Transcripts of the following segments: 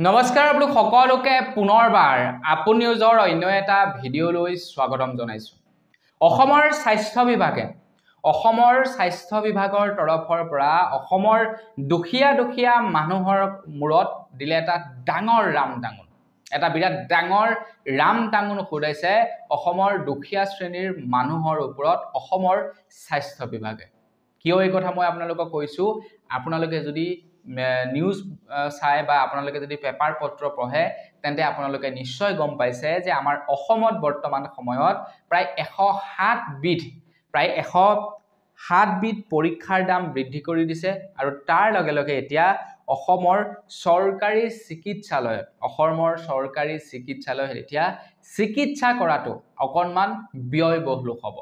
নমস্কাৰ আপোনালোক সকলোকে পুনৰবাৰ আপন নিউজৰ অন্য এটা ভিডিঅ'লৈ স্বাগতম জনাইছো। অসমৰ স্বাস্থ্য বিভাগৰ তৰফৰ পৰা অসমৰ দুখীয়া মানুহৰ মূৰত দিলে এটা ডাঙৰ ৰামটাঙোন। এটা বিৰাট ডাঙৰ ৰামটাঙোন খুদাইছে অসমৰ দুখীয়া শ্ৰেণীৰ মানুহৰ ওপৰত অসমৰ স্বাস্থ্য বিভাগে। কিয় এই কথা মই আপোনালোকক কৈছো, আপোনালোকে যদি নিউজ চাই বা আপোনালোকে যদি পেপাৰ পত্ৰ পঢ়ে তেন্তে আপোনালোকে নিশ্চয় গম পাইছে যে আমাৰ অসমত বৰ্তমান সময়ত প্ৰায় 107 বিধ পৰীক্ষাৰ দাম বৃদ্ধি কৰি দিছে আৰু তাৰ লগে লগে এতিয়া অসমৰ চৰকাৰী চিকিৎসালয়ত এতিয়া চিকিৎসা কৰাটো অকণমান ব্যয়বহুল হ'ব।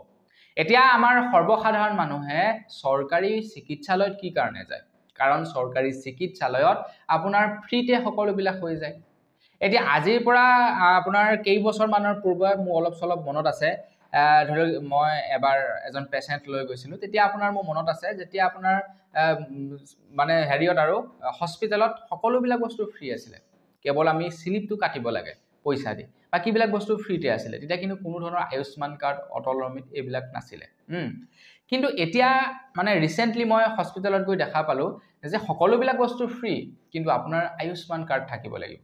এতিয়া আমাৰ সৰ্বসাধাৰণ মানুহে চৰকাৰী চিকিৎসালয়ত কি কাৰণে যায়? কাৰণ চৰকাৰী চিকিৎসালয়ত আপোনাৰ ফ্ৰীতে সকলোবিলাক হৈ যায়। এতিয়া আজিৰ পৰা আপোনাৰ কেইবছৰ মানৰ পূৰ্বে মোৰ অলপ চলপ মনত আছে, ধৰি মই এবাৰ এজন পেচেণ্ট লৈ গৈছিলোঁ। তেতিয়া আপোনাৰ মোৰ মনত আছে যেতিয়া আপোনাৰ মানে হেৰিয়ত আৰু হস্পিটেলত সকলোবিলাক বস্তু ফ্ৰী আছিলে, কেৱল আমি স্লিপটো কাটিব লাগে পইচা দি, বাকীবিলাক বস্তু ফ্ৰীতে আছিলে। তেতিয়া কিন্তু কোনো ধৰণৰ আয়ুষ্মান কাৰ্ড, অটল অমৃত এইবিলাক নাছিলে। কিন্তু এতিয়া মানে ৰিসেন্টলি মই হস্পিটেলত গৈ দেখা পালো যে সকলোবিলাক বস্তু ফ্ৰী, কিন্তু আপোনাৰ আয়ুষ্মান কাৰ্ড থাকিব লাগিব।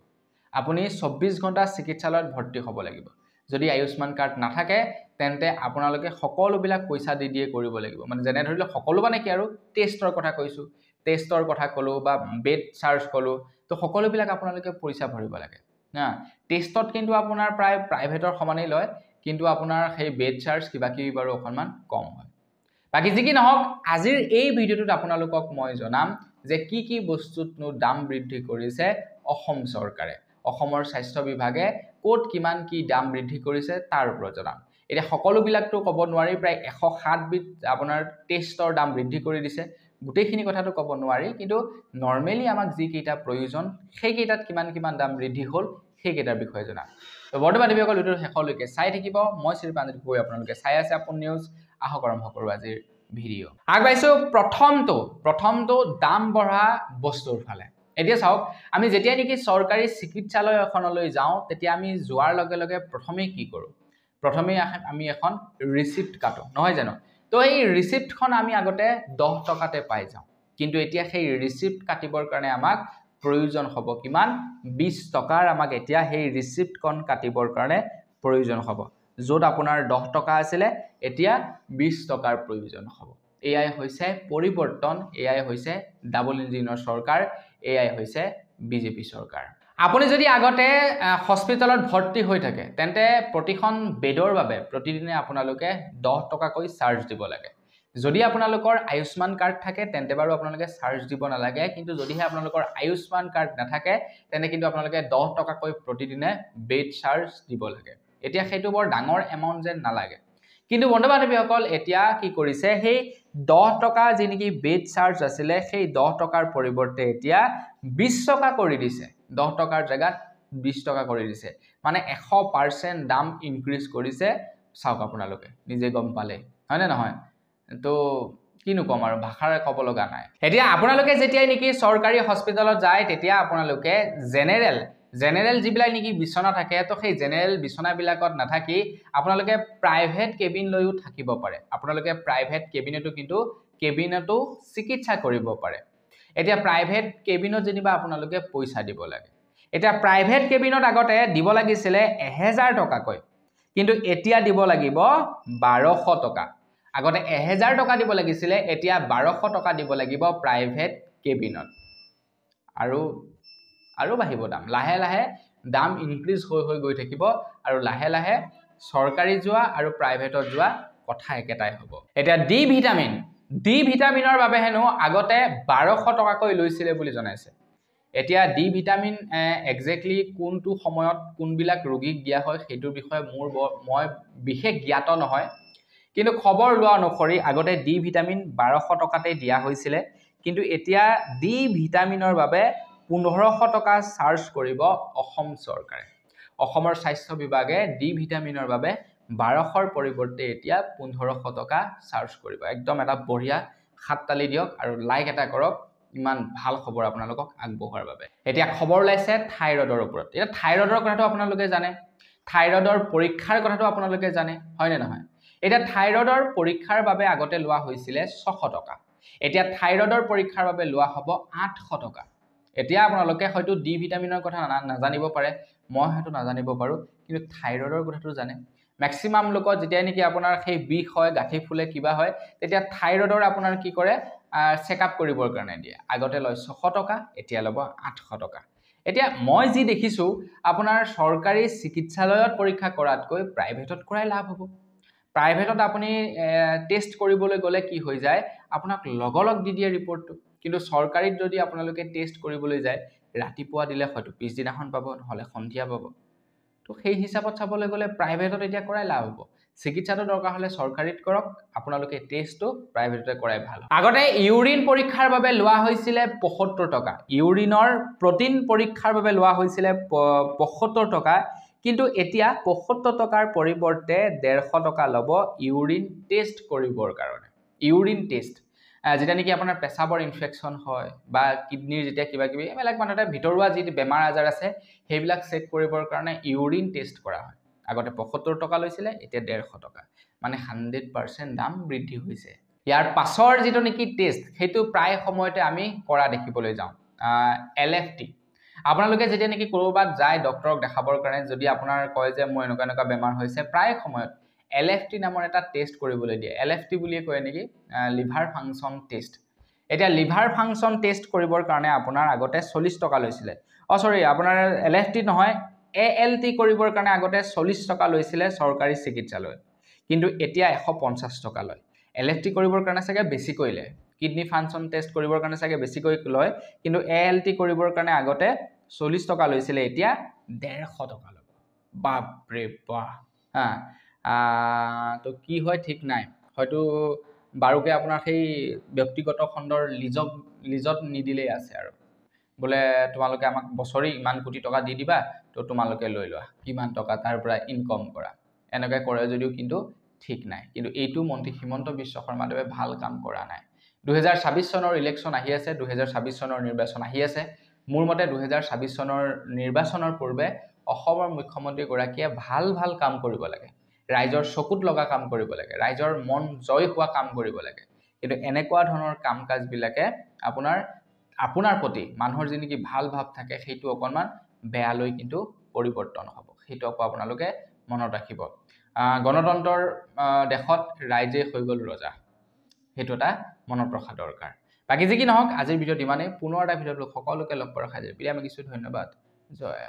আপুনি 24 ঘণ্টা চিকিৎসালয়ত ভৰ্তি হ'ব লাগিব। যদি আয়ুষ্মান কাৰ্ড নাথাকে তেন্তে আপোনালোকে সকলোবিলাক পইচা দিয়ে কৰিব লাগিব। মানে যেনে ধৰি লওক সকলো মানে কি আৰু টেষ্টৰ কথা কৈছো, টেষ্টৰ কথা ক'লো বা বেড চাৰ্জ ক'লো, তো সকলোবিলাক আপোনালোকে পইচা ভৰিব লাগে না। টেষ্টত কিন্তু আপোনাৰ প্ৰায় প্ৰাইভেটৰ সমানেই লয়, কিন্তু আপোনাৰ সেই বেড চাৰ্জ কিবা কিবি বাৰু অকণমান কম হয়। বাকি যি কি নহওক, আজিৰ এই ভিডিঅ'টোত আপোনালোকক মই জনাম যে কি বস্তুতনো দাম বৃদ্ধি কৰিছে অসম চৰকাৰে, অসমৰ স্বাস্থ্য বিভাগে ক'ত কিমান কি দাম বৃদ্ধি কৰিছে তাৰ ওপৰত জনাম। এতিয়া সকলোবিলাকতো ক'ব নোৱাৰি, প্ৰায় 107 বিধ আপোনাৰ টেষ্টৰ দাম বৃদ্ধি কৰি দিছে, গোটেইখিনি কথাটো ক'ব নোৱাৰি, কিন্তু নৰ্মেলি আমাক যিকেইটা প্ৰয়োজন সেইকেইটাত কিমান দাম বৃদ্ধি হ'ল সেইকেইটাৰ বিষয়ে জনাম। তো বৰ্তমান ভিডিঅ'টো শেষলৈকে চাই থাকিব। মই শ্ৰীপাঞ্জিত গৈ আপোনালোকে চাই আছে আপোন নিউজ। আহক আৰম্ভ কৰোঁ আজিৰ ভিডিঅ'। আগবাইছো প্ৰথমটো দাম বঢ়া বস্তুৰ ফালে। এতিয়া চাওক, আমি যেতিয়া নেকি চৰকাৰী চিকিৎসালয় এখনলৈ যাওঁ তেতিয়া আমি যোৱাৰ লগে লগে প্ৰথমে কি কৰোঁ? প্ৰথমে আমি এখন ৰিচিপ্ট কাটো, নহয় জানো? তো এই ৰিচিপ্টখন আমি আগতে 10 টকাতে পাই যাওঁ, কিন্তু এতিয়া সেই ৰিচিপ্ট কাটিবৰ কাৰণে আমাক প্ৰয়োজন হ'ব কিমান? 20 টকাৰ আমাক এতিয়া সেই ৰিচিপ্টখন কাটিবৰ কাৰণে প্ৰয়োজন হ'ব। য'ত আপোনাৰ 10 টকা আছিলে এতিয়া 20 টকাৰ প্ৰয়োজন হ'ব। এয়াই হৈছে পৰিৱৰ্তন, এয়াই হৈছে ডাবল ইঞ্জিনৰ চৰকাৰ, এয়াই হৈছে বিজেপি চৰকাৰ। আপুনি যদি আগতে হস্পিটেলত ভৰ্তি হৈ থাকে তেন্তে প্ৰতিখন বেডৰ বাবে প্ৰতিদিনে আপোনালোকে 10 টকাকৈ চাৰ্জ দিব লাগে। যদি আপোনালোকৰ আয়ুষ্মান কাৰ্ড থাকে তেন্তে বাৰু আপোনালোকে চাৰ্জ দিব নালাগে, কিন্তু যদিহে আপোনালোকৰ আয়ুষ্মান কাৰ্ড নাথাকে তেন্তে কিন্তু আপোনালোকে 10 টকাকৈ প্ৰতিদিনে বেড চাৰ্জ দিব লাগে। এতিয়া সেইটো বৰ ডাঙৰ এমাউণ্ট যেন নালাগে, কিন্তু বন্ধু বান্ধৱীসকল এতিয়া কি কৰিছে, সেই 10 টকা যি নেকি বেড চাৰ্জ আছিলে সেই 10 টকাৰ পৰিৱৰ্তে এতিয়া 20 টকা কৰি দিছে। 10 টকাৰ জেগাত 20 টকা কৰি দিছে, মানে 100% দাম ইনক্ৰিজ কৰিছে। চাওক আপোনালোকে নিজে গম পালে, হয়নে নহয়? তো কিনো কম আৰু, ভাষাৰে ক'ব লগা নাই। এতিয়া আপোনালোকে যেতিয়াই নেকি চৰকাৰী হস্পিটেলত যায় তেতিয়া আপোনালোকে জেনেৰেল যিবিলাক নেকি বিচনা থাকে, তো সেই জেনেৰেল বিচনাবিলাকত নাথাকি আপোনালোকে প্ৰাইভেট কেবিন লৈও থাকিব পাৰে। আপোনালোকে প্ৰাইভেট কেবিনতো চিকিৎসা কৰিব পাৰে। এতিয়া প্ৰাইভেট কেবিনত যেনিবা আপোনালোকে পইচা দিব লাগে। এতিয়া প্ৰাইভেট কেবিনত আগতে দিব লাগিছিলে 1000 টকাকৈ, কিন্তু এতিয়া দিব লাগিব 1200 টকা। আগতে 1000 টকা দিব লাগিছিলে, এতিয়া 1200 টকা দিব লাগিব প্ৰাইভেট কেবিনত। আৰু বাঢ়িব দাম, লাহে লাহে দাম ইনক্ৰিজ হৈ গৈ থাকিব, আৰু লাহে লাহে চৰকাৰী যোৱা আৰু প্ৰাইভেটত যোৱা কথা একেটাই হ'ব। এতিয়া ডি ভিটামিনৰ বাবে হেনো আগতে 1200 টকাকৈ লৈছিলে বুলি জনাইছে। এতিয়া ডি ভিটামিন একজেক্টলি কোনটো সময়ত কোনবিলাক ৰোগীক দিয়া হয় সেইটোৰ বিষয়ে মই বিশেষ জ্ঞাত নহয়, কিন্তু খবৰ লোৱা অনুসৰি আগতে ডি ভিটামিন 1200 টকাতে দিয়া হৈছিলে, কিন্তু এতিয়া ডি ভিটামিনৰ বাবে 1500 টকা চাৰ্জ কৰিব অসম চৰকাৰে। অসমৰ স্বাস্থ্য বিভাগে ডি ভিটামিনৰ বাবে 1200ৰ পৰিৱৰ্তে এতিয়া 1500 টকা চাৰ্জ কৰিব। একদম এটা বঢ়িয়া হাততালি দিয়ক আৰু লাইক এটা কৰক ইমান ভাল খবৰ আপোনালোকক আগবঢ়োৱাৰ বাবে এতিয়া খবৰ ওলাইছে থাইৰয়ডৰ ওপৰত এতিয়া থাইৰয়ডৰ কথাটো আপোনালোকে জানে থাইৰয়ডৰ পৰীক্ষাৰ কথাটো আপোনালোকে জানে হয় নে নহয় এতিয়া থাইৰয়ডৰ পৰীক্ষাৰ বাবে আগতে লোৱা হৈছিল 600 টকা এতিয়া থাইৰয়ডৰ পৰীক্ষাৰ বাবে লোৱা হ'ব 800 টকা এতিয়া আপোনালোকে হয়তো ডি ভিটামিনৰ কথা নাজানিব পাৰে মই হয়তো নাজানিব পাৰো কিন্তু থাইৰয়ডৰ কথাটো জানে ম্যাক্সিমাম লোক যেতিয়া নেকি আপোনাৰ সেই বিষ হয় গাঁঠি ফুলে কিবা হয় তেতিয়া থাইৰয়ডৰ আপোনাৰ কি কৰে চেকআপ কৰিবৰ কাৰণে দিয়ে আগতে লয় 600 টকা এতিয়া লব 800 টকা এতিয়া মই যি দেখিছো আপোনাৰ চৰকাৰী চিকিৎসালয়ত পৰীক্ষা কৰাতকৈ প্ৰাইভেটত কৰাই লাভ হ'ব প্ৰাইভেটত আপুনি টেষ্ট কৰিবলৈ গলে কি হৈ যায় আপোনাক লগলগ দি দিয়ে ৰিপৰ্টটো কিন্তু চৰকাৰীত যদি আপোনালোকে টেষ্ট কৰিবলৈ যায় ৰাতিপুৱা দিলে হয়তো পিছদিনাখন পাব নহলে সন্ধিয়া পাব তো সেই হিচাপত চাবলৈ গলে প্ৰাইভেটত এতিয়া কৰাই লাভ হ'ব চিকিৎসাটো দৰকাৰ হলে চৰকাৰীত কৰক আপোনালোকে টেষ্টটো প্ৰাইভেটতে কৰাই ভাল আগতে ইউৰিন পৰীক্ষাৰ বাবে লোৱা হৈছিল 75 টকা ইউৰিনৰ প্ৰটিন পৰীক্ষাৰ বাবে লোৱা হৈছিল 75 টকা কিন্তু এতিয়া 75 টকাৰ পৰিৱৰ্তে 150 টকা লব ইউৰিন টেষ্ট কৰিবৰ কাৰণে ইউৰিন টেষ্ট যেটা নেকি আপোনাৰ পেছাবৰ ইনফেকচন হয় বা কিডনিৰ যেতিয়া কিবা কিবি এবিলাক মানুহতে ভিতৰুৱা যি বেমাৰ আজাৰ আছে সেইবিলাক চেক কৰিবৰ কাৰণে ইউৰিন টেষ্ট কৰা হয় আগতে 75 টকা লৈছিল এতিয়া 150 টকা মানে 100% দাম বৃদ্ধি হৈছে ইয়াৰ পাছৰ যেটো নেকি টেষ্ট হেতু প্ৰায় সময়তে আমি কৰা দেখিবলৈ যাওঁ এলএফটি আপোনালোকে যেতিয়া নেকি কৰবাত যায় ডক্টৰক দেখাবৰ কাৰণে যদি আপোনাৰ কয় যে মই এনেকা বেমাৰ হৈছে প্ৰায় সময়ত এলএফটি নামৰ এটা টেষ্ট কৰিবলৈ দিয়ে এলএফটি বুলি কয় নেকি লিভাৰ ফাংচন টেষ্ট এটা লিভাৰ ফাংচন টেষ্ট কৰিবৰ কাৰণে আপোনাৰ আগতে 40 টকা লৈছিল সৰি আপোনাৰ এলএফটি নহয় এএলটি কৰিবৰ কাৰণে আগতে 40 টকা লৈছিল চৰকাৰী চিকিৎসালয়ত কিন্তু এতিয়া 150 টকা লয় এলএফটি কৰিবৰ কাৰণে চাগে বেছি কইলে কিডনি ফাংচন টেষ্ট কৰিবৰ কাৰণে চাগে বেছি কৈ লয় কিন্তু এএলটি কৰিবৰ কাৰণে আগতে 40 টকা লৈছিল এতিয়া 150 টকা লব বাপৰে বাহ তো কি হয় ঠিক নাই হয়তো বাৰুকে আপোনাৰ সেই ব্যক্তিগত খণ্ডৰ লিজত নিদিলেই আছে আৰু বলে তোমালোকে আমাক বছৰি ইমান কোটি টকা দি দিবা তো তোমালোকে লৈ লোৱা কিমান টকা তাৰ পৰা ইনকাম কৰা এনেকৈ কৰে যদিও কিন্তু ঠিক নাই কিন্তু এইটো মন্ত্ৰী হিমন্ত বিশ্ব শৰ্মাদেৱে ভাল কাম কৰা নাই 2026 চনৰ ইলেকশন আহি আছে 2026 চনৰ নিৰ্বাচন আহি আছে মোৰ মতে 2026 চনৰ নিৰ্বাচনৰ পূৰ্বে অসমৰ মুখ্যমন্ত্ৰী গৰাকীয়ে ভাল কাম কৰিব লাগে ৰাইজৰ চকুত লগা কাম কৰিব লাগে ৰাইজৰ মন জয় হোৱা কাম কৰিব লাগে কিন্তু এনেকুৱা ধৰণৰ কাম কাজ বিলাকে আপোনাৰ প্ৰতি মানুহৰ যিনেকি ভাল ভাৱ থাকে সেইটো অকনমান বেয়ালৈ কিন্তু পৰিৱৰ্তন হ'ব সেইটো আপোনালোকে মনত ৰাখিব গণতন্ত্ৰৰ দেশত ৰাইজে হৈ গল ৰজা সেইটো এটা মনত ৰখা দৰকাৰ বাকি যি কি নহওক আজিৰ ভিডিঅ'ত ইমানেই পুনৰ এটা ভিডিঅ'ত সকলোকে লগ পোৱাৰ খাই বিৰাম কিছু ধন্যবাদ জয়